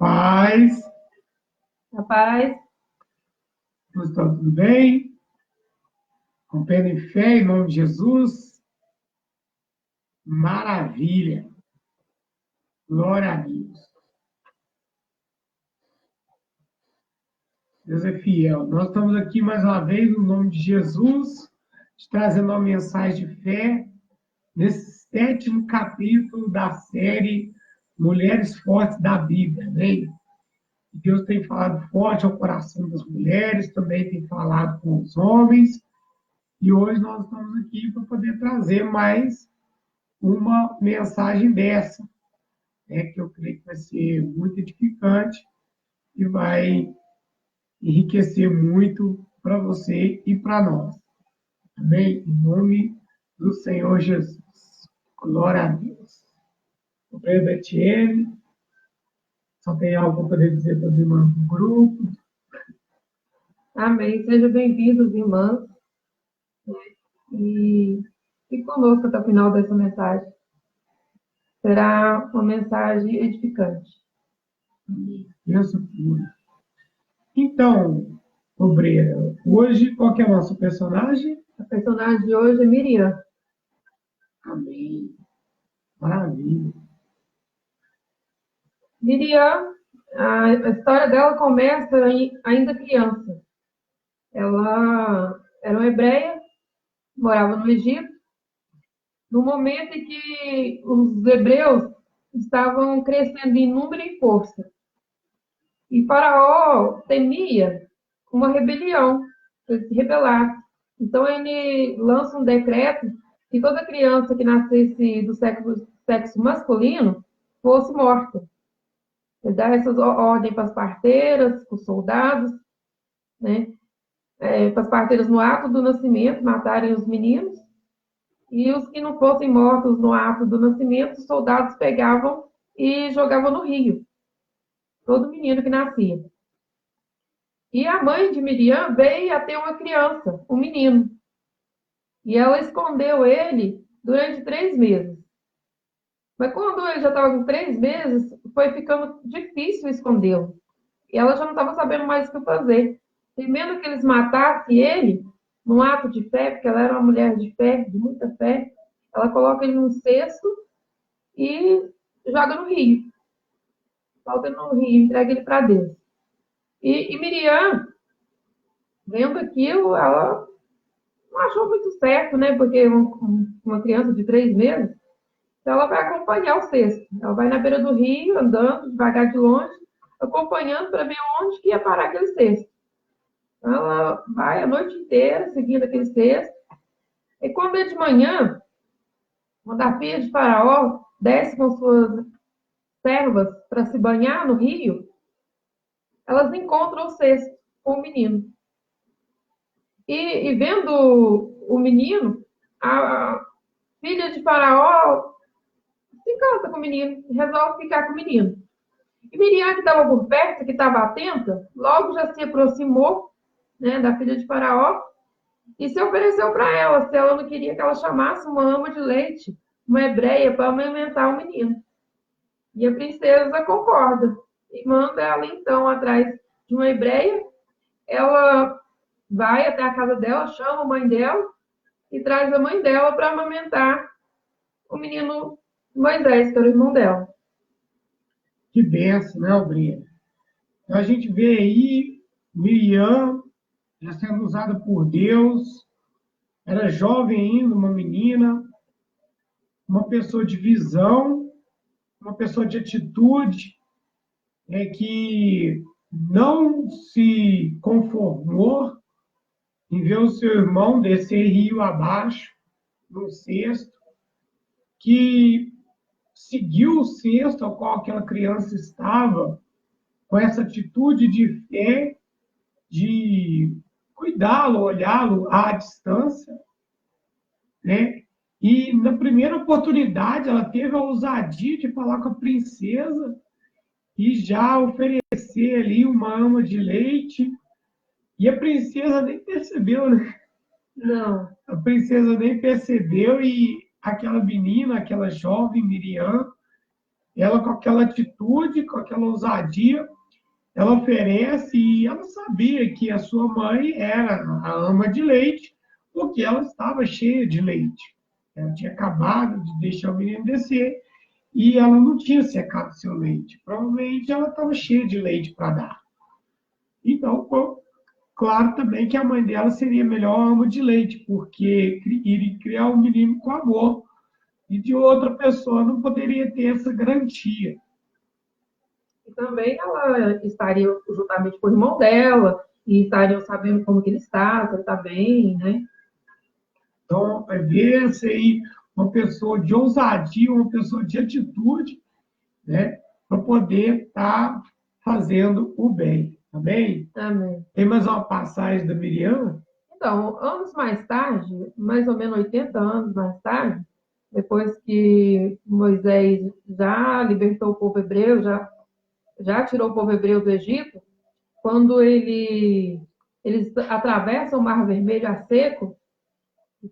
Paz, Rapaz, está tudo bem? Rompendo em fé, em nome de Jesus. Maravilha. Glória a Deus. Deus é fiel. Nós estamos aqui mais uma vez, no nome de Jesus, trazendo uma mensagem de fé, nesse 7º capítulo da série Mulheres Fortes da Bíblia. Né? Deus tem falado forte ao coração das mulheres, também tem falado com os homens, e hoje nós estamos aqui para poder trazer mais uma mensagem dessa, né, que eu creio que vai ser muito edificante e vai enriquecer muito para você e para nós. Amém? Em nome do Senhor Jesus. Glória a Deus. O Pedro Etienne, só tem algo para poder dizer para os irmãos do grupo. amém. Sejam bem-vindos, irmãs. E fique conosco até o final dessa mensagem. Será uma mensagem edificante. Pensa pura. Então, obreira, hoje qual que é o nosso personagem? A personagem de hoje é Miriam. Amém. Maravilha. Miriam, a história dela começa ainda criança. Ela era uma hebreia, morava no Egito, no momento em que os hebreus estavam crescendo em número e força. E Faraó temia uma rebelião, que eles se rebelassem. Então, ele lança um decreto que toda criança que nascesse do sexo masculino fosse morta. Ele dá essas ordens para as parteiras, para os soldados, né? Para as parteiras no ato do nascimento, matarem os meninos. E os que não fossem mortos no ato do nascimento, os soldados pegavam e jogavam no rio. Todo menino que nascia. E a mãe de Miriam veio a ter uma criança, um menino. E ela escondeu ele durante 3 meses. Mas quando ele já estava com 3 meses, foi ficando difícil escondê-lo. E ela já não estava sabendo mais o que fazer. Temendo que eles matassem ele, num ato de fé, porque ela era uma mulher de fé, de muita fé, ela coloca ele num cesto e joga no rio. Solta no rio, entrega ele para Deus. E Miriam, vendo aquilo, ela não achou muito certo, né? Porque uma criança de 3 meses, então ela vai acompanhar o cesto. Ela vai na beira do rio, andando devagar de longe, acompanhando para ver onde que ia parar aquele cesto. Então ela vai a noite inteira seguindo aquele cesto. E quando é de manhã, quando a filha de Faraó desce com suas servas para se banhar no rio, elas encontram o cesto com o menino. E vendo o menino, a filha de Faraó se encanta com o menino, resolve ficar com o menino. E Miriam, que estava por perto, que estava atenta, logo já se aproximou, né, da filha de Faraó e se ofereceu para ela, se ela não queria que ela chamasse uma ama de leite, uma hebreia, para amamentar o menino. E a princesa concorda e manda ela, então, atrás de uma hebreia. Ela vai até a casa dela, chama a mãe dela e traz a mãe dela para amamentar o menino Moisés, que era o irmão dela. Que benção, né, obreira? Então a gente vê aí Miriam já sendo usada por Deus, era jovem ainda, uma menina, uma pessoa de visão, uma pessoa de atitude, que não se conformou em ver o seu irmão descer rio abaixo, no cesto, que seguiu o cesto ao qual aquela criança estava, com essa atitude de fé, de cuidá-lo, olhá-lo à distância, né? E na primeira oportunidade ela teve a ousadia de falar com a princesa e já oferecer ali uma ama de leite. E a princesa nem percebeu, né? Não. A princesa nem percebeu e aquela menina, aquela jovem Miriam, ela com aquela atitude, com aquela ousadia, ela oferece e ela sabia que a sua mãe era a ama de leite, porque ela estava cheia de leite. Ela tinha acabado de deixar o menino descer e ela não tinha secado seu leite. Provavelmente ela estava cheia de leite para dar. Então, claro também que a mãe dela seria melhor ama de leite, porque iria criar um menino com amor. E de outra pessoa não poderia ter essa garantia. E também ela estaria juntamente com o irmão dela, e estariam sabendo como que ele está, se ele está bem, né? Então, é ver-se aí uma pessoa de ousadia, uma pessoa de atitude, né, para poder estar fazendo o bem. Tá bem? Amém. Tem mais uma passagem da Miriam? Então, anos mais tarde, mais ou menos 80 anos mais tarde, depois que Moisés já libertou o povo hebreu, já tirou o povo hebreu do Egito, quando eles atravessam o Mar Vermelho a seco,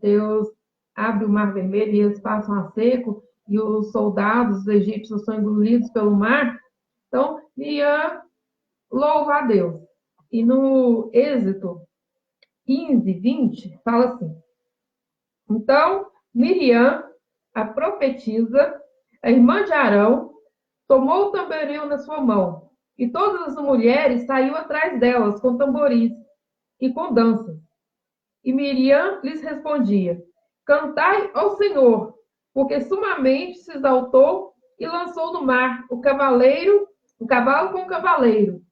Deus abre o Mar Vermelho e eles passam a seco, e os soldados egípcios são engolidos pelo mar. Então, Miriam louva a Deus. E no Êxodo 15, 20, fala assim: então, Miriam, a profetisa, a irmã de Arão, tomou o tamboril na sua mão, e todas as mulheres saíram atrás delas com tamboris e com danças. E Miriam lhes respondia: cantai ao Senhor, porque sumamente se exaltou e lançou no mar o cavalo com o cavaleiro.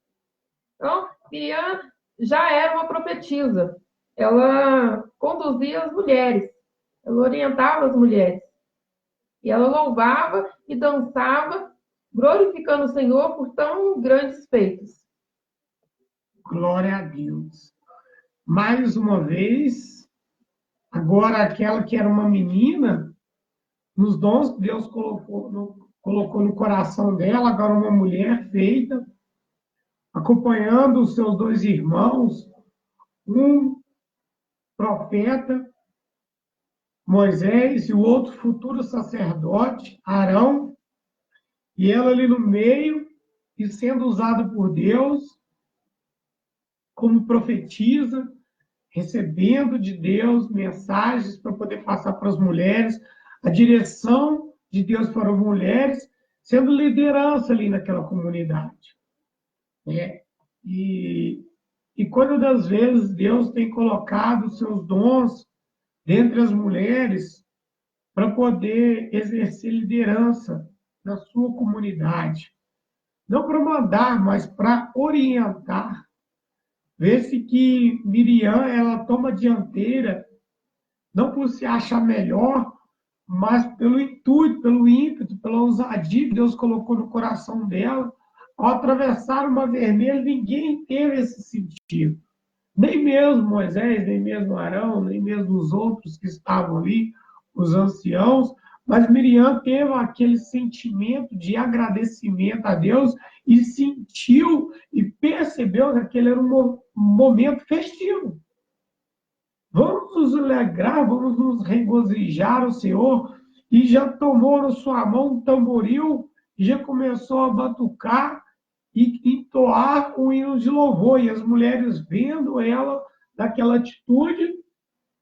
Então, Miriam já era uma profetisa. Ela conduzia as mulheres, ela orientava as mulheres. E ela louvava e dançava, glorificando o Senhor por tão grandes feitos. Glória a Deus. Mais uma vez, agora aquela que era uma menina, nos dons que Deus colocou no coração dela, agora uma mulher feita, acompanhando os seus dois irmãos, um profeta, Moisés, e o outro futuro sacerdote, Arão, e ela ali no meio, e sendo usada por Deus como profetisa, recebendo de Deus mensagens para poder passar para as mulheres, a direção de Deus para as mulheres, sendo liderança ali naquela comunidade. Né? E quando das vezes Deus tem colocado os seus dons dentre as mulheres para poder exercer liderança na sua comunidade. Não para mandar, mas para orientar. Vê-se que Miriam, ela toma dianteira, não por se achar melhor, mas pelo intuito, pelo ímpeto, pela ousadia que Deus colocou no coração dela. Ao atravessar o Mar Vermelho, ninguém teve esse sentido. Nem mesmo Moisés, nem mesmo Arão, nem mesmo os outros que estavam ali, os anciãos, mas Miriam teve aquele sentimento de agradecimento a Deus e sentiu e percebeu que aquele era um momento festivo. Vamos nos alegrar, vamos nos regozijar ao Senhor, e já tomou na sua mão um tamboril, e já começou a batucar e entoar um hino de louvor. E as mulheres, vendo ela naquela atitude,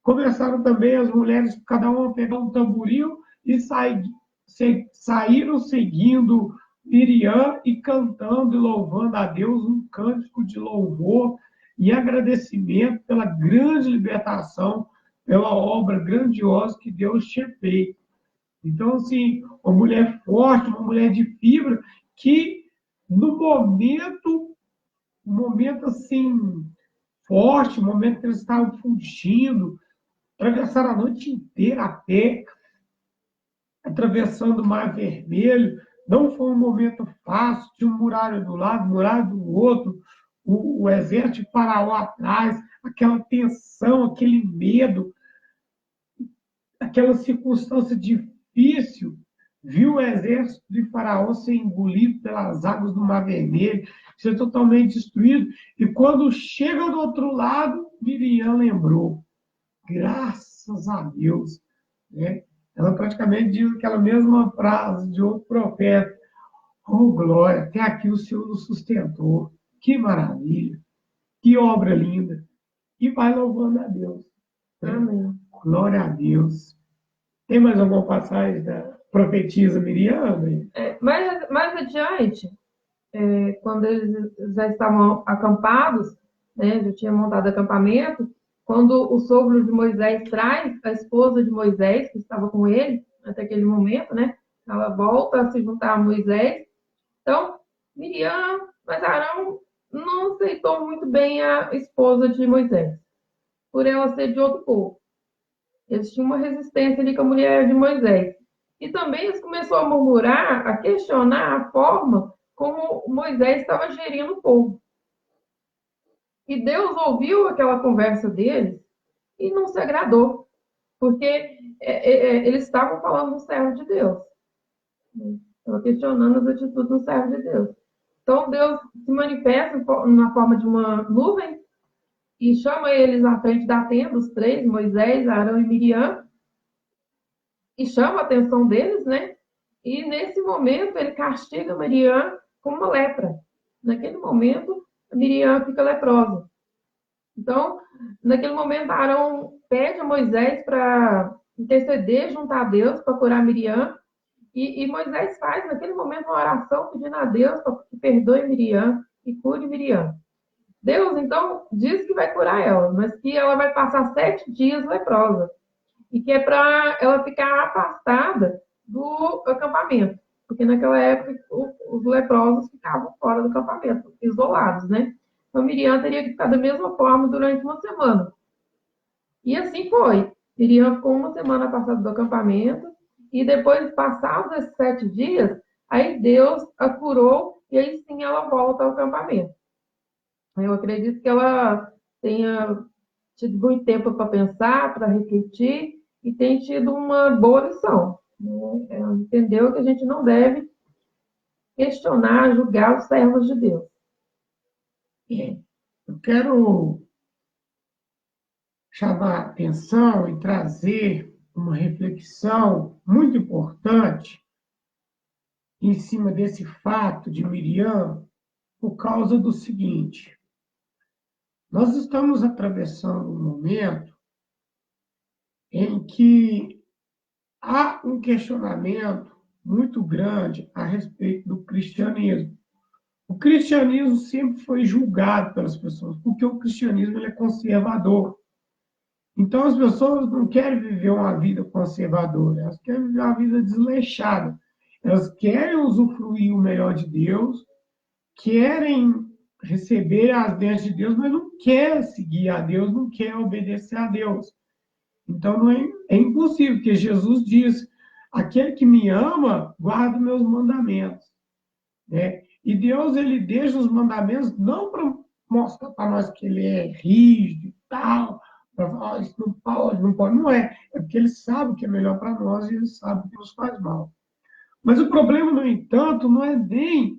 começaram também as mulheres, cada uma a pegar um tamboril e saíram seguindo Miriam e cantando e louvando a Deus um cântico de louvor e agradecimento pela grande libertação, pela obra grandiosa que Deus tinha feito. Então, assim, uma mulher forte, uma mulher de fibra, que no momento assim, forte, o momento que eles estavam fugindo, atravessaram a noite inteira a pé, atravessando o Mar Vermelho. Não foi um momento fácil, tinha um muralha do lado, muralha do outro, o exército de Faraó atrás, aquela tensão, aquele medo, aquela circunstância difícil. Viu o exército de Faraó ser engolido pelas águas do Mar Vermelho, ser totalmente destruído. E quando chega do outro lado, Miriam lembrou. Graças a Deus. Né? Ela praticamente diz aquela mesma frase de outro profeta. Oh, glória, até aqui o Senhor nos sustentou. Que maravilha, que obra linda. E vai louvando a Deus. Amém. Glória a Deus. Tem mais alguma passagem da profetisa Miriam? Mais adiante, quando eles já estavam acampados, né, já tinha montado acampamento, quando o sogro de Moisés traz a esposa de Moisés, que estava com ele até aquele momento, né, ela volta a se juntar a Moisés. Então, Miriam, mas Arão não aceitou muito bem a esposa de Moisés, por ela ser de outro povo. Eles tinham uma resistência ali com a mulher de Moisés. E também eles começaram a murmurar, a questionar a forma como Moisés estava gerindo o povo. E Deus ouviu aquela conversa deles e não se agradou, porque eles estavam falando do servo de Deus. Estavam questionando as atitudes do servo de Deus. Então Deus se manifesta na forma de uma nuvem e chama eles à frente da tenda, os três, Moisés, Arão e Miriam, e chama a atenção deles, né? E nesse momento ele castiga Miriam com uma lepra. Naquele momento, Miriam fica leprosa. Então, naquele momento, Arão pede a Moisés para interceder junto a Deus para curar Miriam. E Moisés faz, naquele momento, uma oração pedindo a Deus para que perdoe Miriam e cure Miriam. Deus, então, diz que vai curar ela, mas que ela vai passar 7 dias leprosa. E que é para ela ficar afastada do acampamento. Porque naquela época os leprosos ficavam fora do acampamento, isolados, né? Então Miriam teria que ficar da mesma forma durante uma semana. E assim foi. Miriam ficou uma semana afastada do acampamento, e depois, passados esses 7 dias, aí Deus a curou, e aí sim ela volta ao acampamento. Eu acredito que ela tenha tido muito tempo para pensar, para refletir, e tem tido uma boa lição. Ela entendeu que a gente não deve questionar, julgar os servos de Deus. Eu quero chamar a atenção e trazer uma reflexão muito importante em cima desse fato de Miriam, por causa do seguinte: nós estamos atravessando um momento em que há um questionamento muito grande a respeito do cristianismo. O cristianismo sempre foi julgado pelas pessoas, porque o cristianismo ele é conservador. Então, as pessoas não querem viver uma vida conservadora, elas querem viver uma vida desleixada. Elas querem usufruir o melhor de Deus, querem receber as bênçãos de Deus, mas não querem seguir a Deus, não querem obedecer a Deus. Então, não é impossível, porque Jesus diz: aquele que me ama, guarda meus mandamentos. Né? E Deus, ele deixa os mandamentos não para mostrar para nós que ele é rígido e tal, para falar, isso não pode, não pode. Não é. É porque ele sabe o que é melhor para nós e ele sabe o que nos faz mal. Mas o problema, no entanto, não é nem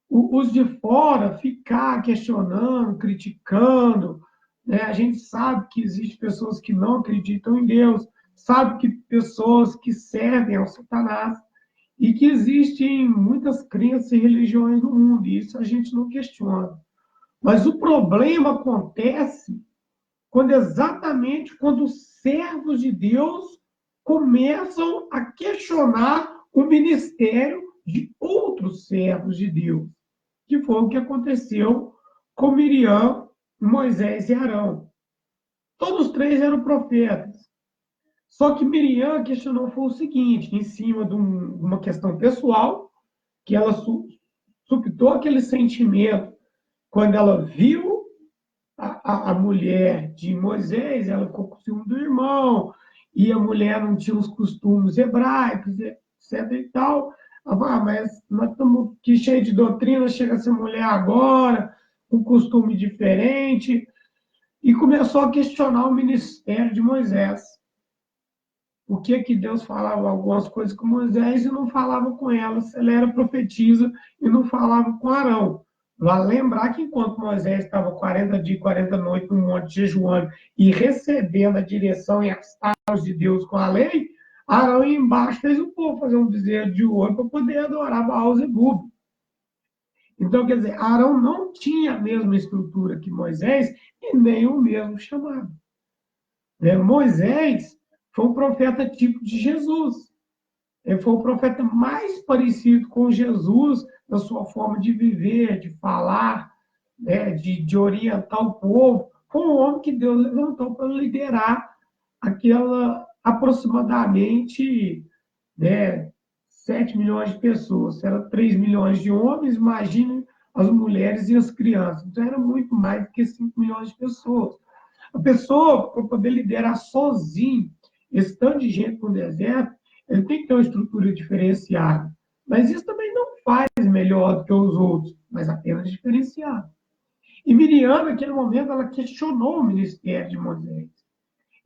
os de fora ficar questionando, criticando. Né? A gente sabe que existem pessoas que não acreditam em Deus, sabe que pessoas que servem ao Satanás, e que existem muitas crenças e religiões no mundo, e isso a gente não questiona. Mas o problema acontece quando os servos de Deus começam a questionar o ministério de outros servos de Deus, que foi o que aconteceu com Miriam, Moisés e Arão. Todos 3 eram profetas. Só que Miriam questionou foi o seguinte, em cima de uma questão pessoal, que ela suptou aquele sentimento quando ela viu a mulher de Moisés, ela ficou com ciúme do irmão, e a mulher não tinha os costumes hebraicos, etc. e tal. Ela falou, mas nós estamos aqui cheios de doutrina, chega essa mulher agora, com costume diferente, e começou a questionar o ministério de Moisés. Por que Deus falava algumas coisas com Moisés e não falava com ela, se ela era profetisa e não falava com Arão? Vale lembrar que enquanto Moisés estava 40 dias e 40 noites no monte jejuando e recebendo a direção e as tábuas de Deus com a lei, Arão ia embaixo fez o povo fazer um bezerro de ouro para poder adorar Baal Zebub. Então, quer dizer, Arão não tinha a mesma estrutura que Moisés e nem o mesmo chamado. Moisés foi um profeta tipo de Jesus. Ele foi o profeta mais parecido com Jesus na sua forma de viver, de falar, de orientar o povo. Foi um homem que Deus levantou para liderar aquela aproximadamente 7 milhões de pessoas. Se era 3 milhões de homens, imagine as mulheres e as crianças. Então, era muito mais do que 5 milhões de pessoas. A pessoa, para poder liderar sozinho esse tanto de gente no deserto, ele tem que ter uma estrutura diferenciada. Mas isso também não faz melhor do que os outros, mas apenas diferenciado. E Miriam, naquele momento, ela questionou o ministério de Moisés.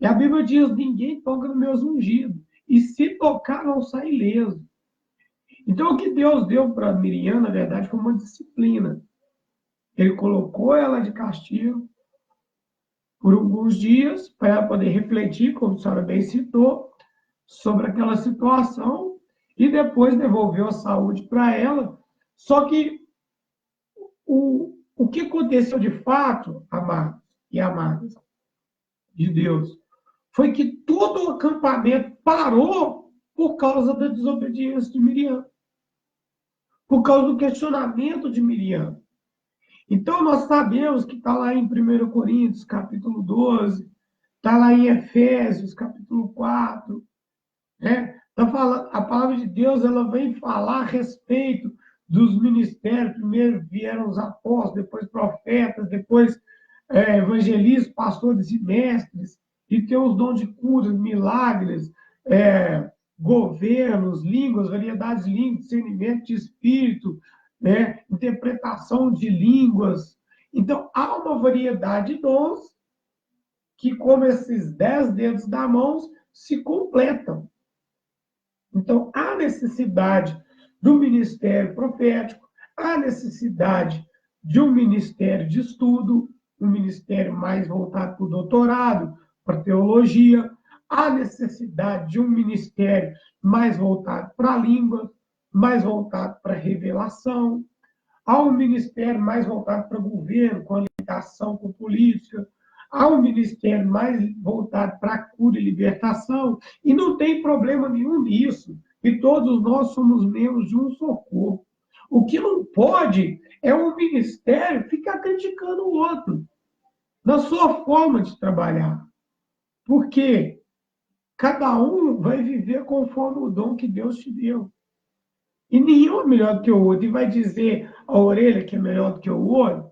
E a Bíblia diz: ninguém toca no meus ungidos. E se tocar, não sai ileso. Então, o que Deus deu para Miriam, na verdade, foi uma disciplina. Ele colocou ela de castigo por alguns dias, para ela poder refletir, como a senhora bem citou, sobre aquela situação, e depois devolveu a saúde para ela. Só que o que aconteceu de fato, amados e amadas de Deus, foi que todo o acampamento parou por causa da desobediência de Miriam, por causa do questionamento de Miriam. Então, nós sabemos que está lá em 1 Coríntios, capítulo 12, está lá em Efésios, capítulo 4, a palavra de Deus ela vem falar a respeito dos ministérios. Primeiro vieram os apóstolos, depois profetas, depois evangelistas, pastores e mestres, e tem os dons de curas, milagres, governos, línguas, variedades de línguas, discernimento de espírito, interpretação de línguas. Então, há uma variedade de dons que, como esses 10 dedos da mão, se completam. Então, há necessidade do ministério profético, há necessidade de um ministério de estudo, um ministério mais voltado para o doutorado, para a teologia, há necessidade de um ministério mais voltado para a língua, mais voltado para a revelação, há um ministério mais voltado para o governo, com a ligação com política, há um ministério mais voltado para a cura e libertação, e não tem problema nenhum nisso. E todos nós somos membros de um só corpo. O que não pode é um ministério ficar criticando o outro na sua forma de trabalhar. Porque cada um vai viver conforme o dom que Deus te deu. E nenhum é melhor do que o outro. E vai dizer a orelha que é melhor do que o olho,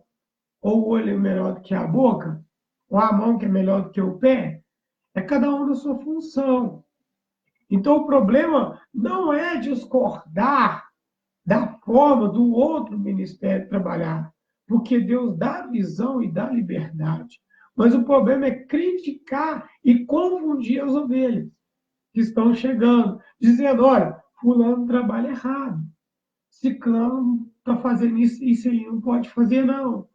ou o olho é melhor do que a boca, ou a mão que é melhor do que o pé. É cada um na sua função. Então, o problema não é discordar da forma do outro ministério trabalhar, porque Deus dá visão e dá liberdade. Mas o problema é criticar e confundir as ovelhas que estão chegando, dizendo: olha, fulano trabalha errado, ciclano está fazendo isso, isso aí não pode fazer, não.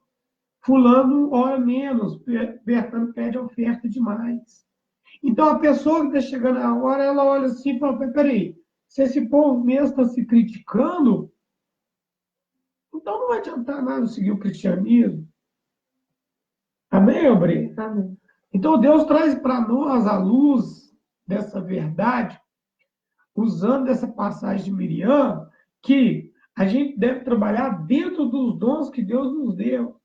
Fulano ora menos, Bertano pede oferta demais. Então, a pessoa que está chegando agora, ela olha assim e fala: peraí, se esse povo mesmo está se criticando, então não vai adiantar nada seguir o cristianismo. Amém, Obre? Amém. Então, Deus traz para nós a luz dessa verdade, usando essa passagem de Miriam, que a gente deve trabalhar dentro dos dons que Deus nos deu,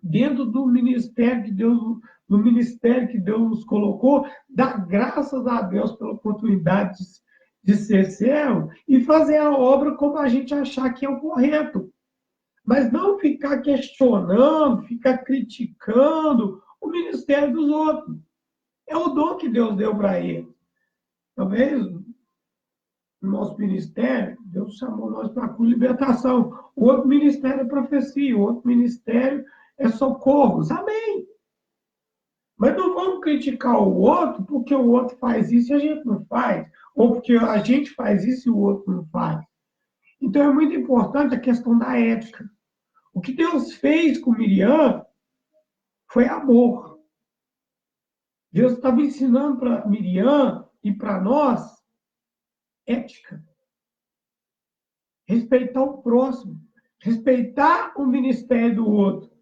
dentro do ministério que Deus nos colocou, dar graças a Deus pela oportunidade de ser servo e fazer a obra como a gente achar que é o correto. Mas não ficar questionando, ficar criticando o ministério dos outros. É o dom que Deus deu para ele. Talvez no nosso ministério, Deus chamou nós para a cura e libertação. O outro ministério é profecia, o outro ministério é socorros. Amém. Mas não vamos criticar o outro porque o outro faz isso e a gente não faz. Ou porque a gente faz isso e o outro não faz. Então é muito importante a questão da ética. O que Deus fez com Miriam foi amor. Deus estava ensinando para Miriam e para nós, ética. Respeitar o próximo, respeitar o ministério do outro.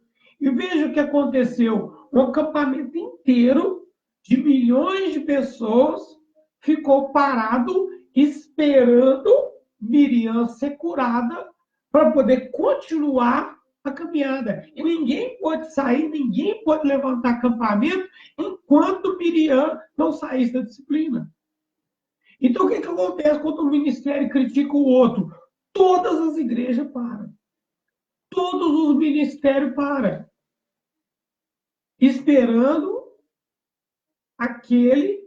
E veja o que aconteceu. Um acampamento inteiro de milhões de pessoas ficou parado esperando Miriam ser curada para poder continuar a caminhada. E ninguém pode sair, ninguém pode levantar acampamento enquanto Miriam não saísse da disciplina. Então, o que acontece quando o ministério critica o outro? Todas as igrejas param. Todos os ministérios param. Esperando aquele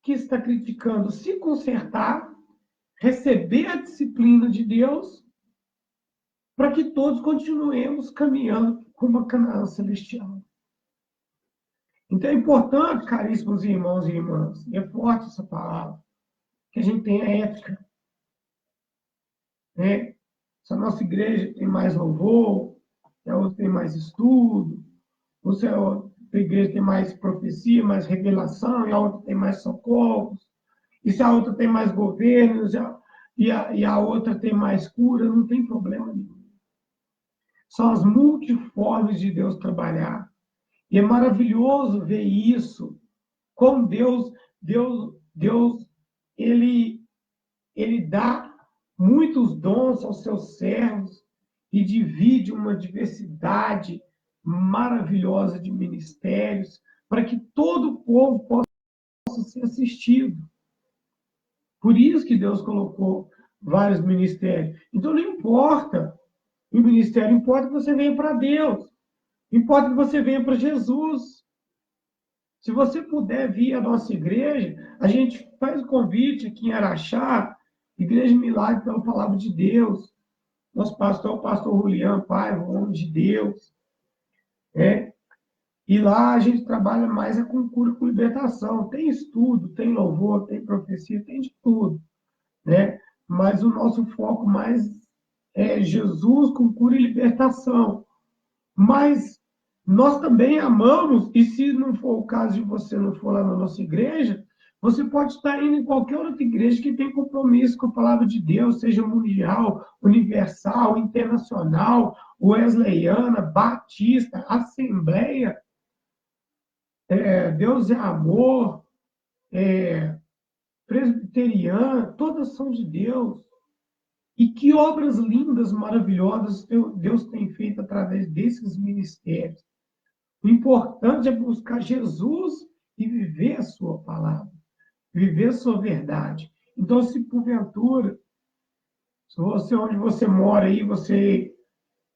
que está criticando se consertar, receber a disciplina de Deus, para que todos continuemos caminhando como a Canaã celestial. Então é importante, caríssimos irmãos e irmãs, e é forte essa palavra, que a gente tenha ética. Né? Se a nossa igreja tem mais louvor, se a outra tem mais estudo, ou se a outra igreja tem mais profecia, mais revelação, e a outra tem mais socorros, e se a outra tem mais governos, e a outra tem mais cura, não tem problema nenhum. São as multiformes de Deus trabalhar. E é maravilhoso ver isso, como Deus ele dá muitos dons aos seus servos e divide uma diversidade maravilhosa de ministérios para que todo o povo possa ser assistido. Por isso que Deus colocou vários ministérios. Então não importa o ministério, importa que você venha para Deus. Importa que você venha para Jesus. Se você puder vir à nossa igreja, a gente faz o convite aqui em Araxá, Igreja Milagre pela Palavra de Deus. Nosso pastor, o pastor Julián Paiva, o homem de Deus. E lá a gente trabalha mais com cura, com libertação. Tem estudo, tem louvor, tem profecia, tem de tudo. Né? Mas o nosso foco mais é Jesus com cura e libertação. Mas nós também amamos, e se não for o caso de você não for lá na nossa igreja, você pode estar indo em qualquer outra igreja que tem compromisso com a palavra de Deus, seja mundial, universal, internacional, wesleyana, batista, assembleia, Deus é amor, presbiteriana, todas são de Deus. E que obras lindas, maravilhosas Deus tem feito através desses ministérios. O importante é buscar Jesus e viver a sua palavra, viver a sua verdade. Então, se porventura, se você, onde você mora aí, você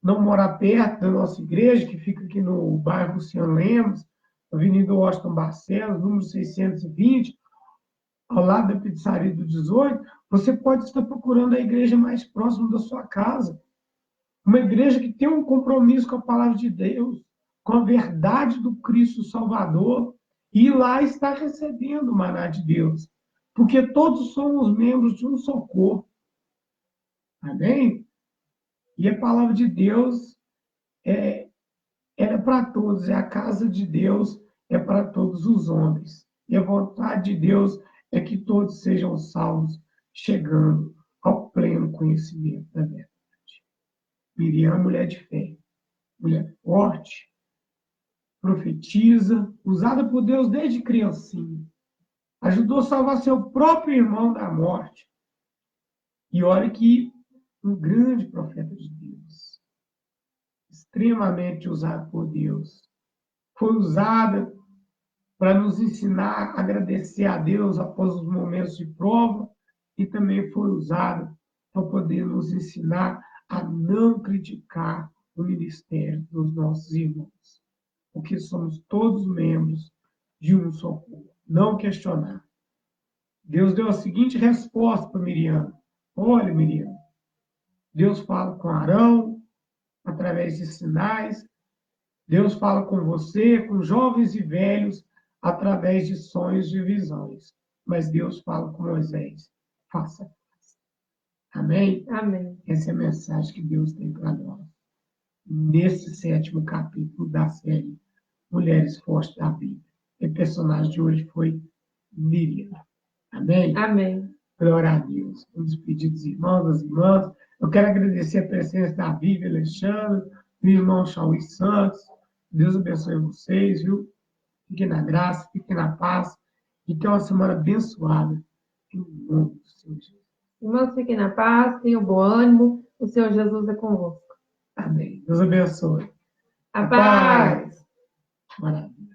não morar perto da nossa igreja, que fica aqui no bairro Luciano Lemos, Avenida Washington Barcelos, número 620, ao lado da pizzaria do 18, você pode estar procurando a igreja mais próxima da sua casa. Uma igreja que tem um compromisso com a palavra de Deus, com a verdade do Cristo Salvador, e lá está recebendo o maná de Deus. Porque todos somos membros de um só corpo. Amém? E a palavra de Deus é para todos, é a casa de Deus, é para todos os homens. E a vontade de Deus é que todos sejam salvos, chegando ao pleno conhecimento da verdade. Miriam, mulher de fé, mulher forte, profetiza, usada por Deus desde criancinha. Ajudou a salvar seu próprio irmão da morte. E olha que um grande profeta de Deus, extremamente usado por Deus, foi usada para nos ensinar a agradecer a Deus após os momentos de prova, e também foi usada para poder nos ensinar a não criticar o ministério dos nossos irmãos, porque somos todos membros de um só corpo. Não questionar. Deus deu a seguinte resposta para Miriam. Olha, Miriam, Deus fala com Arão através de sinais, Deus fala com você, com jovens e velhos, através de sonhos e visões. Mas Deus fala com Moisés. Faça. Amém? Amém. Essa é a mensagem que Deus tem para nós. Nesse 7º capítulo da série Mulheres Fortes da Bíblia. O personagem de hoje foi Miriam. Amém? Amém. Glória a Deus. Vamos despedir dos irmãos, das irmãs. Eu quero agradecer a presença da Vivi Alexandre, do irmão Chauí Santos. Deus abençoe vocês, viu? Fiquem na graça, fiquem na paz. E tenham uma semana abençoada. Em nome do Senhor Jesus. Irmãos, fiquem na paz, tenham bom ânimo. O Senhor Jesus é convosco. Amém. Deus abençoe. A paz. Maravilha.